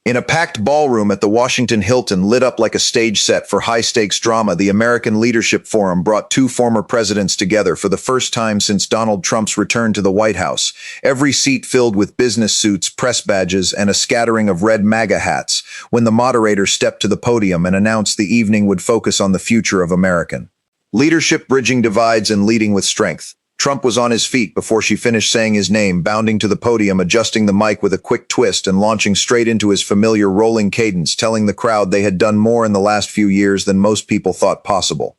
In a packed ballroom at the Washington Hilton lit up like a stage set for high-stakes drama, the American Leadership Forum brought two former presidents together for the first time since Donald Trump's return to the White House, every seat filled with business suits, press badges, and a scattering of red MAGA hats, when the moderator stepped to the podium and announced the evening would focus on the future of American leadership, bridging divides and leading with strength. Trump was on his feet before she finished saying his name, bounding to the podium, adjusting the mic with a quick twist and launching straight into his familiar rolling cadence, telling the crowd they had done more in the last few years than most people thought possible.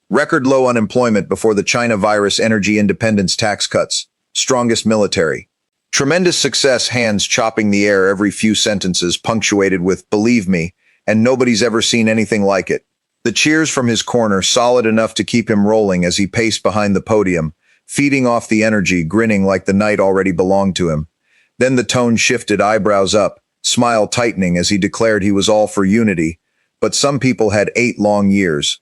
Record low unemployment before the China virus, energy independence, tax cuts, strongest military. Tremendous success, hands chopping the air every few sentences, punctuated with "believe me," and nobody's ever seen anything like it. The cheers from his corner solid enough to keep him rolling as he paced behind the podium, feeding off the energy, grinning like the night already belonged to him. Then the tone shifted, eyebrows up, smile tightening as he declared he was all for unity. But some people had 8 long years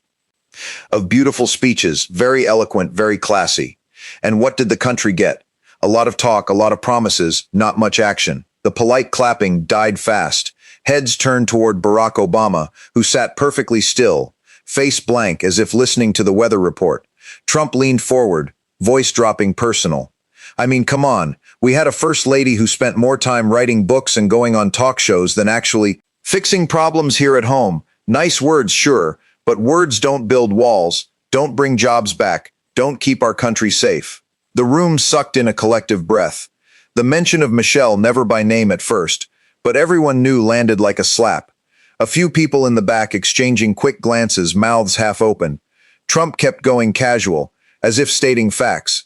of beautiful speeches, very eloquent, very classy. And what did the country get? A lot of talk, a lot of promises, not much action. The polite clapping died fast. Heads turned toward Barack Obama, who sat perfectly still, face blank as if listening to the weather report. Trump leaned forward, voice dropping personal. "I mean, come on, we had a first lady who spent more time writing books and going on talk shows than actually fixing problems here at home. Nice words, sure, but words don't build walls, don't bring jobs back, don't keep our country safe." The room sucked in a collective breath. The mention of Michelle, never by name at first, but everyone knew, landed like a slap. A few people in the back exchanging quick glances, mouths half open. Trump kept going casual, as if stating facts.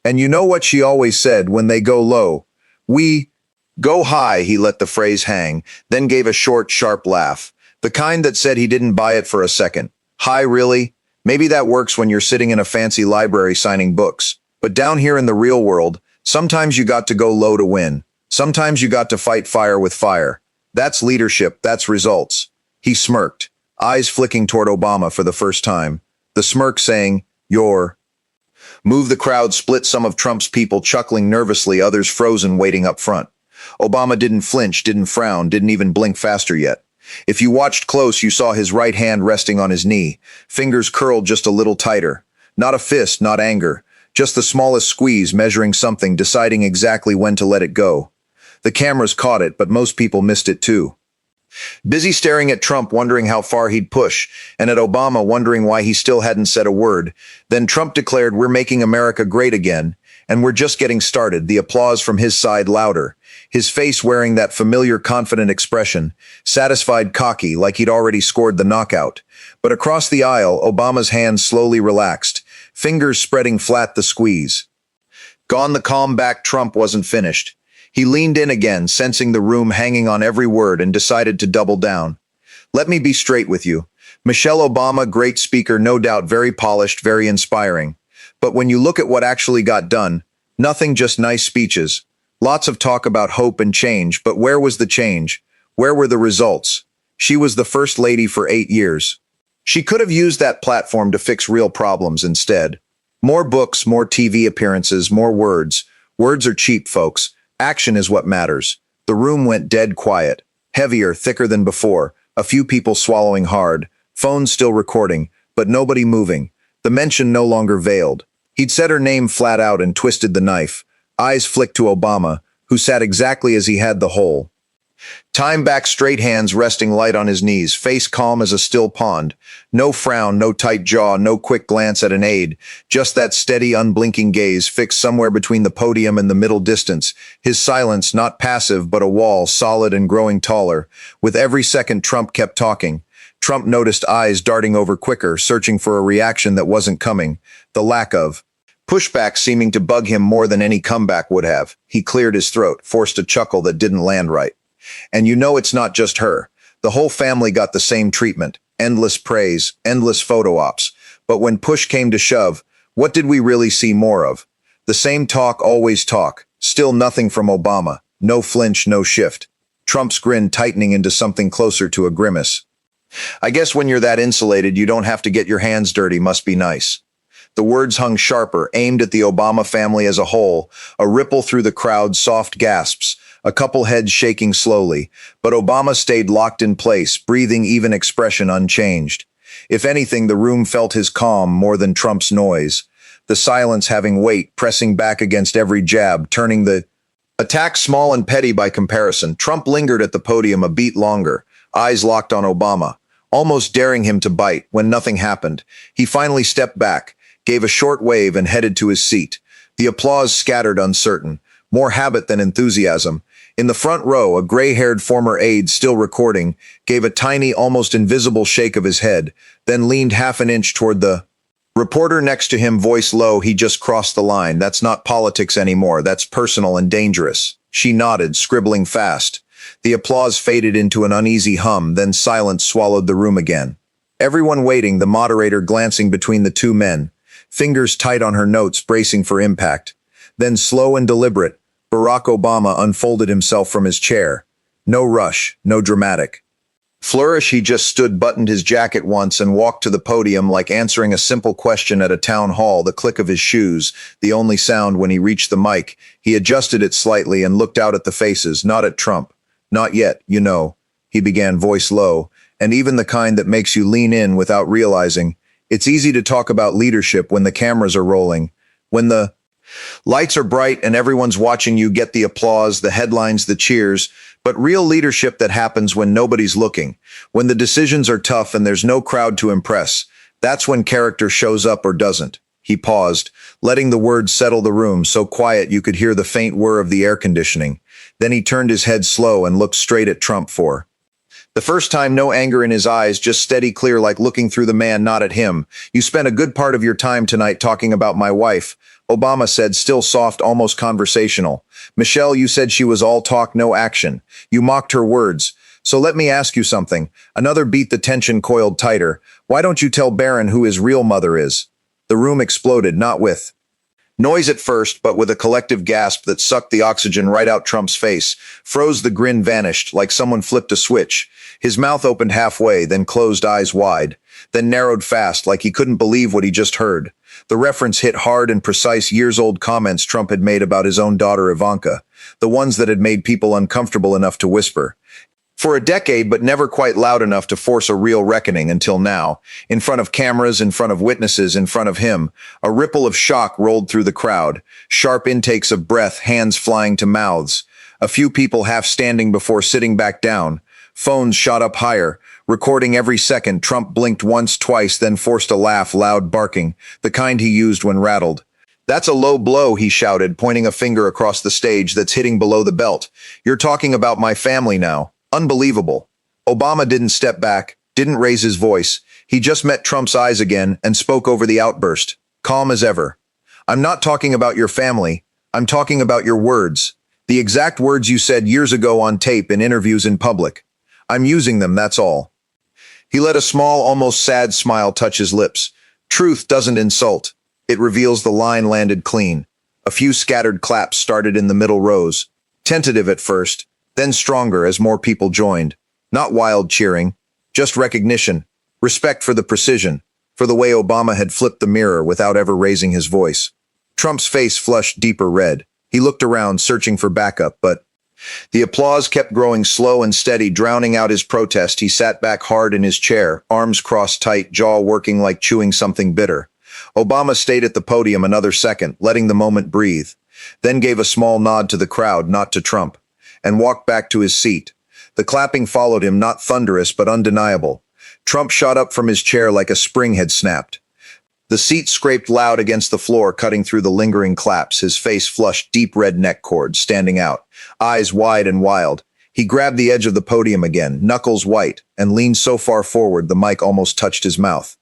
"And you know what she always said, when they go low, we go high." He let the phrase hang, then gave a short, sharp laugh. The kind that said he didn't buy it for a second. "High, really? Maybe that works when you're sitting in a fancy library signing books. But down here in the real world, sometimes you got to go low to win. Sometimes you got to fight fire with fire. That's leadership, that's results." He smirked, eyes flicking toward Obama for the first time. The smirk saying, "You're..." Move. The crowd split, some of Trump's people chuckling nervously, others frozen, waiting up front. Obama didn't flinch, didn't frown, didn't even blink faster yet. If you watched close, you saw his right hand resting on his knee, fingers curled just a little tighter. Not a fist, not anger, just the smallest squeeze, measuring something, deciding exactly when to let it go. The cameras caught it, but most people missed it too. Busy staring at Trump, wondering how far he'd push, and at Obama, wondering why he still hadn't said a word. Then Trump declared, "We're making America great again, and we're just getting started." The applause from his side louder, his face wearing that familiar confident expression, satisfied, cocky, like he'd already scored the knockout. But across the aisle, Obama's hands slowly relaxed, fingers spreading flat, the squeeze. Gone the calm back. Trump wasn't finished. He leaned in again, sensing the room hanging on every word, and decided to double down. "Let me be straight with you. Michelle Obama, great speaker, no doubt, very polished, very inspiring. But when you look at what actually got done, nothing, just nice speeches. Lots of talk about hope and change, but where was the change? Where were the results? She was the first lady for 8 years. She could have used that platform to fix real problems instead. More books, more TV appearances, more words. Words are cheap, folks. Action is what matters." The room went dead quiet, heavier, thicker than before, a few people swallowing hard, phones still recording, but nobody moving. The mention no longer veiled. He'd said her name flat out and twisted the knife. Eyes flicked to Obama, who sat exactly as he had the whole time, back straight, hands resting light on his knees, face calm as a still pond. No frown, no tight jaw, no quick glance at an aide, just that steady, unblinking gaze fixed somewhere between the podium and the middle distance. His silence, not passive, but a wall, solid and growing taller. With every second Trump kept talking, Trump noticed eyes darting over quicker, searching for a reaction that wasn't coming. The lack of pushback seeming to bug him more than any comeback would have. He cleared his throat, forced a chuckle that didn't land right. "And you know it's not just her. The whole family got the same treatment. Endless praise, endless photo ops. But when push came to shove, what did we really see more of? The same talk, always talk. Still nothing from Obama. No flinch, no shift." Trump's grin tightening into something closer to a grimace. "I guess when you're that insulated, you don't have to get your hands dirty. Must be nice." The words hung sharper, aimed at the Obama family as a whole, a ripple through the crowd, soft gasps, a couple heads shaking slowly, but Obama stayed locked in place, breathing even expression unchanged. If anything, the room felt his calm more than Trump's noise, the silence having weight, pressing back against every jab, turning the attack small and petty by comparison. Trump lingered at the podium a beat longer, eyes locked on Obama, almost daring him to bite. When nothing happened, he finally stepped back, gave a short wave, and headed to his seat. The applause scattered uncertain, more habit than enthusiasm. In the front row, a gray-haired former aide, still recording, gave a tiny, almost invisible shake of his head, then leaned half an inch toward the reporter next to him, voice low. He just crossed the line. That's not politics anymore. That's personal and dangerous. She nodded, scribbling fast. The applause faded into an uneasy hum, then silence swallowed the room again. Everyone waiting, the moderator glancing between the two men, fingers tight on her notes, bracing for impact. Then, slow and deliberate, Barack Obama unfolded himself from his chair. No rush, no dramatic flourish. He just stood, buttoned his jacket once, and walked to the podium like answering a simple question at a town hall. The click of his shoes, the only sound when he reached the mic. He adjusted it slightly and looked out at the faces, not at Trump. Not yet, you know, he began, voice low, and even the kind that makes you lean in without realizing. It's easy to talk about leadership when the cameras are rolling, when the lights are bright and everyone's watching you get the applause, the headlines, the cheers. But real leadership, that happens when nobody's looking, when the decisions are tough and there's no crowd to impress. That's when character shows up or doesn't. He paused, letting the words settle the room, so quiet you could hear the faint whir of the air conditioning. Then he turned his head slow and looked straight at Trump for the first time. No anger in his eyes, just steady, clear, like looking through the man, not at him. You spent a good part of your time tonight talking about my wife, Obama said, still soft, almost conversational. Michelle, you said she was all talk, no action. You mocked her words. So let me ask you something. Another beat, the tension coiled tighter. Why don't you tell Barron who his real mother is? The room exploded, not with noise at first, but with a collective gasp that sucked the oxygen right out Trump's face. Froze, the grin vanished, like someone flipped a switch. His mouth opened halfway, then closed, eyes wide, then narrowed fast, like he couldn't believe what he just heard. The reference hit hard and precise, years-old comments Trump had made about his own daughter Ivanka, the ones that had made people uncomfortable enough to whisper. For a decade, but never quite loud enough to force a real reckoning until now. In front of cameras, in front of witnesses, in front of him, a ripple of shock rolled through the crowd, sharp intakes of breath, hands flying to mouths. A few people half standing before sitting back down. Phones shot up higher, recording every second. Trump blinked once, twice, then forced a laugh, loud, barking, the kind he used when rattled. That's a low blow, he shouted, pointing a finger across the stage. That's hitting below the belt. You're talking about my family now. Unbelievable. Obama didn't step back, didn't raise his voice. He just met Trump's eyes again and spoke over the outburst, calm as ever. I'm not talking about your family. I'm talking about your words. The exact words you said years ago on tape, in interviews, in public. I'm using them, that's all. He let a small, almost sad smile touch his lips. Truth doesn't insult. It reveals. The line landed clean. A few scattered claps started in the middle rows. Tentative at first, then stronger as more people joined. Not wild cheering, just recognition, respect for the precision, for the way Obama had flipped the mirror without ever raising his voice. Trump's face flushed deeper red. He looked around, searching for backup, but the applause kept growing slow and steady, drowning out his protest. He sat back hard in his chair, arms crossed tight, jaw working like chewing something bitter. Obama stayed at the podium another second, letting the moment breathe, then gave a small nod to the crowd, not to Trump, and walked back to his seat. The clapping followed him, not thunderous but undeniable. Trump shot up from his chair like a spring had snapped. The seat scraped loud against the floor, cutting through the lingering claps, his face flushed, deep red neck cords standing out, eyes wide and wild. He grabbed the edge of the podium again, knuckles white, and leaned so far forward the mic almost touched his mouth.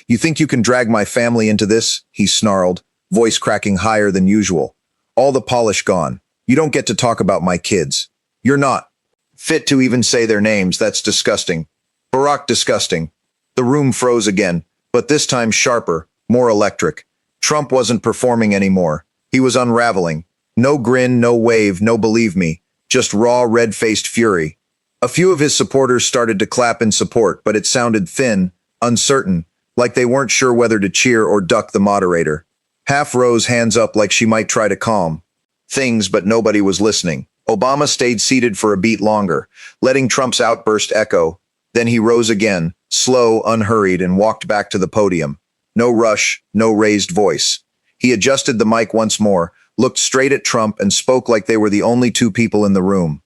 You think you can drag my family into this? He snarled, voice cracking higher than usual. All the polish gone. You don't get to talk about my kids. You're not fit to even say their names. That's disgusting. Barack, disgusting. The room froze again, but this time sharper, more electric. Trump wasn't performing anymore. He was unraveling. No grin, no wave, no believe me, just raw, red-faced fury. A few of his supporters started to clap in support, but it sounded thin, uncertain, like they weren't sure whether to cheer or duck the moderator. Half rose, hands up like she might try to calm things, but nobody was listening. Obama stayed seated for a beat longer, letting Trump's outburst echo. Then he rose again, slow, unhurried, and walked back to the podium. No rush, no raised voice. He adjusted the mic once more, looked straight at Trump, and spoke like they were the only two people in the room.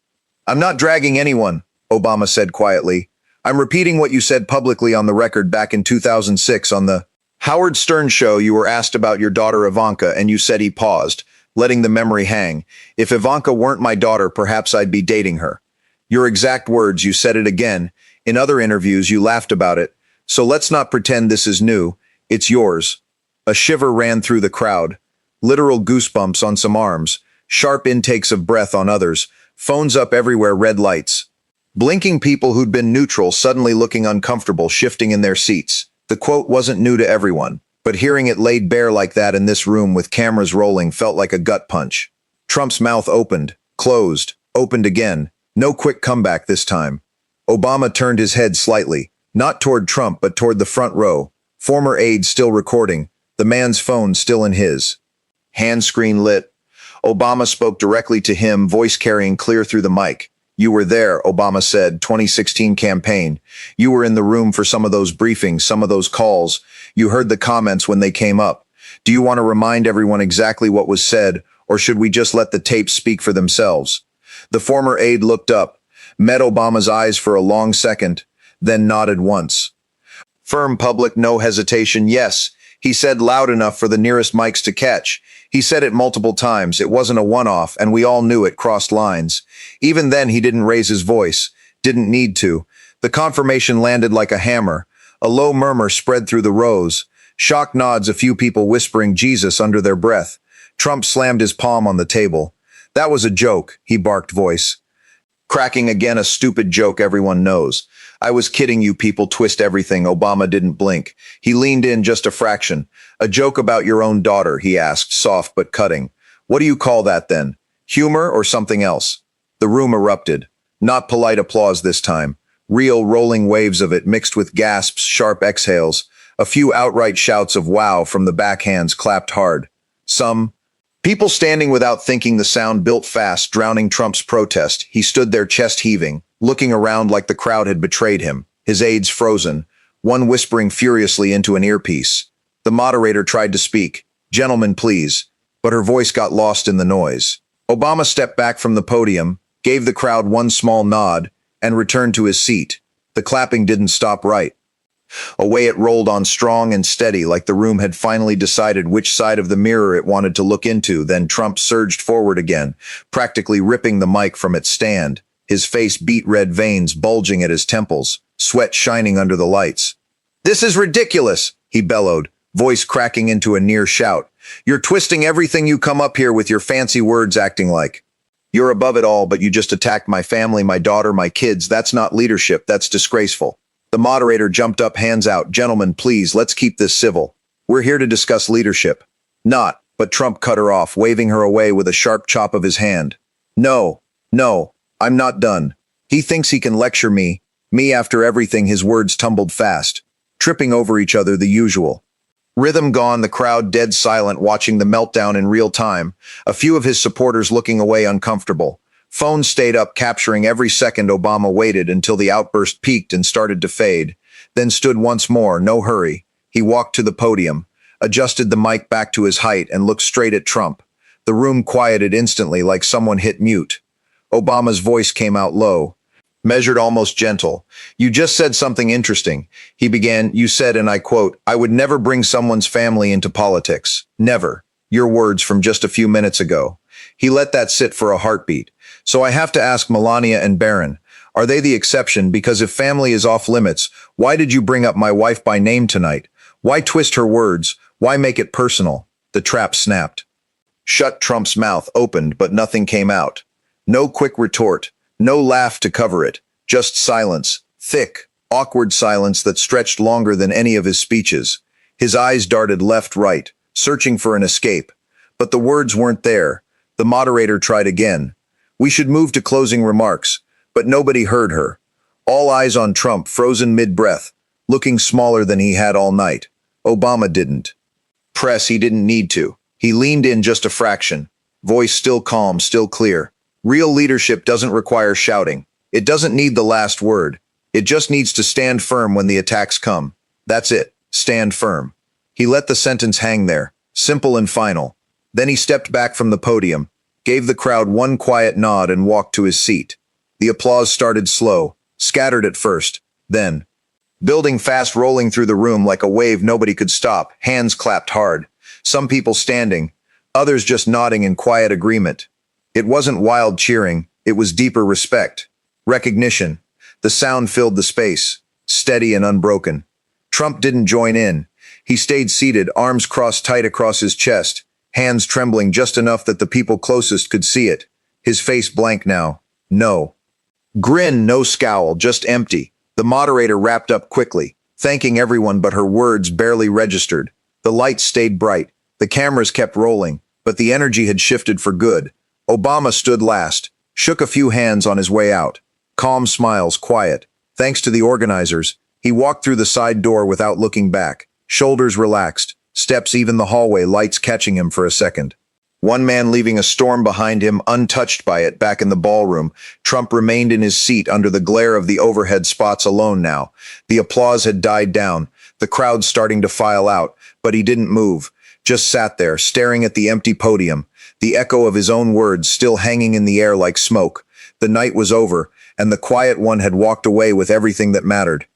"I'm not dragging anyone," Obama said quietly. "I'm repeating what you said publicly on the record back in 2006 on the Howard Stern show. You were asked about your daughter Ivanka, and you said," he paused, letting the memory hang, "if Ivanka weren't my daughter, perhaps I'd be dating her. Your exact words, you said it again. In other interviews, you laughed about it. So let's not pretend this is new. It's yours." A shiver ran through the crowd. Literal goosebumps on some arms, sharp intakes of breath on others, phones up everywhere, red lights. Blinking people who'd been neutral suddenly looking uncomfortable, shifting in their seats. The quote wasn't new to everyone, but hearing it laid bare like that in this room with cameras rolling felt like a gut punch. Trump's mouth opened, closed, opened again. No quick comeback this time. Obama turned his head slightly, not toward Trump but toward the front row. Former aide still recording, the man's phone still in his hand screen lit. Obama spoke directly to him, voice carrying clear through the mic. "You were there," Obama said, 2016 campaign. "You were in the room for some of those briefings, some of those calls. You heard the comments when they came up. Do you want to remind everyone exactly what was said, or should we just let the tapes speak for themselves?" The former aide looked up, met Obama's eyes for a long second, then nodded once. Firm, public, no hesitation, yes, he said loud enough for the nearest mics to catch. He said it multiple times. It wasn't a one-off, and we all knew it crossed lines. Even then, he didn't raise his voice. Didn't need to. The confirmation landed like a hammer. A low murmur spread through the rows. Shocked nods, a few people whispering Jesus under their breath. Trump slammed his palm on the table. "That was a joke," he barked voice. Cracking again, a stupid joke everyone knows. "I was kidding, you people twist everything." Obama didn't blink. He leaned in just a fraction. "A joke about your own daughter," he asked, soft but cutting. "What do you call that then? Humor or something else?" The room erupted. Not polite applause this time. Real rolling waves of it mixed with gasps, sharp exhales. A few outright shouts of wow from the backhands clapped hard. Some people standing without thinking. The sound built fast, drowning Trump's protest. He stood there, chest heaving, looking around like the crowd had betrayed him, his aides frozen, one whispering furiously into an earpiece. The moderator tried to speak, "Gentlemen, please," but her voice got lost in the noise. Obama stepped back from the podium, gave the crowd one small nod, and returned to his seat. The clapping didn't stop right. Away it rolled on, strong and steady, like the room had finally decided which side of the mirror it wanted to look into. Then Trump surged forward again, practically ripping the mic from its stand. His face beat red, veins bulging at his temples, sweat shining under the lights. "This is ridiculous," he bellowed, voice cracking into a near shout. "You're twisting everything you come up here with your fancy words, acting like you're above it all, but you just attacked my family, my daughter, my kids. That's not leadership. That's disgraceful." The moderator jumped up, hands out. "Gentlemen, please, let's keep this civil. We're here to discuss leadership." "Not," but Trump cut her off, waving her away with a sharp chop of his hand. "No, no, I'm not done." He thinks he can lecture me after everything." His words tumbled fast, tripping over each other, the usual. Rhythm gone, the crowd dead silent, watching the meltdown in real time, a few of his supporters looking away uncomfortable. Phones stayed up, capturing every second. Obama waited until the outburst peaked and started to fade, then stood once more, no hurry. He walked to the podium, adjusted the mic back to his height, and looked straight at Trump. The room quieted instantly, like someone hit mute. Obama's voice came out low, measured, almost gentle. "You just said something interesting," he began. "You said, and I quote, 'I would never bring someone's family into politics. Never.' Your words from just a few minutes ago." He let that sit for a heartbeat. "So I have to ask Melania and Barron, are they the exception? Because if family is off limits, why did you bring up my wife by name tonight? Why twist her words? Why make it personal?" The trap snapped. Shut. Trump's mouth opened, but nothing came out. No quick retort, no laugh to cover it, just silence, thick, awkward silence that stretched longer than any of his speeches. His eyes darted left, right, searching for an escape. But the words weren't there. The moderator tried again. "We should move to closing remarks," but nobody heard her. All eyes on Trump, frozen mid-breath, looking smaller than he had all night. Obama didn't press. He didn't need to. He leaned in just a fraction, voice still calm, still clear. Real leadership doesn't require shouting. It doesn't need the last word. It just needs to stand firm when the attacks come. That's it. Stand firm. He let the sentence hang there, simple and final. Then he stepped back from the podium, gave the crowd one quiet nod and walked to his seat. The applause started slow, scattered at first, then building fast, rolling through the room like a wave nobody could stop. Hands clapped hard. Some people standing, others just nodding in quiet agreement. It wasn't wild cheering, it was deeper respect. Recognition. The sound filled the space, steady and unbroken. Trump didn't join in. He stayed seated, arms crossed tight across his chest, hands trembling just enough that the people closest could see it. His face blank now. No grin, no scowl, just empty. The moderator wrapped up quickly, thanking everyone, but her words barely registered. The lights stayed bright. The cameras kept rolling, but the energy had shifted for good. Obama stood last, shook a few hands on his way out. Calm smiles, quiet. Thanks to the organizers, he walked through the side door without looking back. Shoulders relaxed, steps even the hallway, lights catching him for a second. One man leaving a storm behind him, untouched by it, back in the ballroom. Trump remained in his seat under the glare of the overhead spots alone now. The applause had died down, the crowd starting to file out, but he didn't move, just sat there, staring at the empty podium, the echo of his own words still hanging in the air like smoke. The night was over, and the quiet one had walked away with everything that mattered.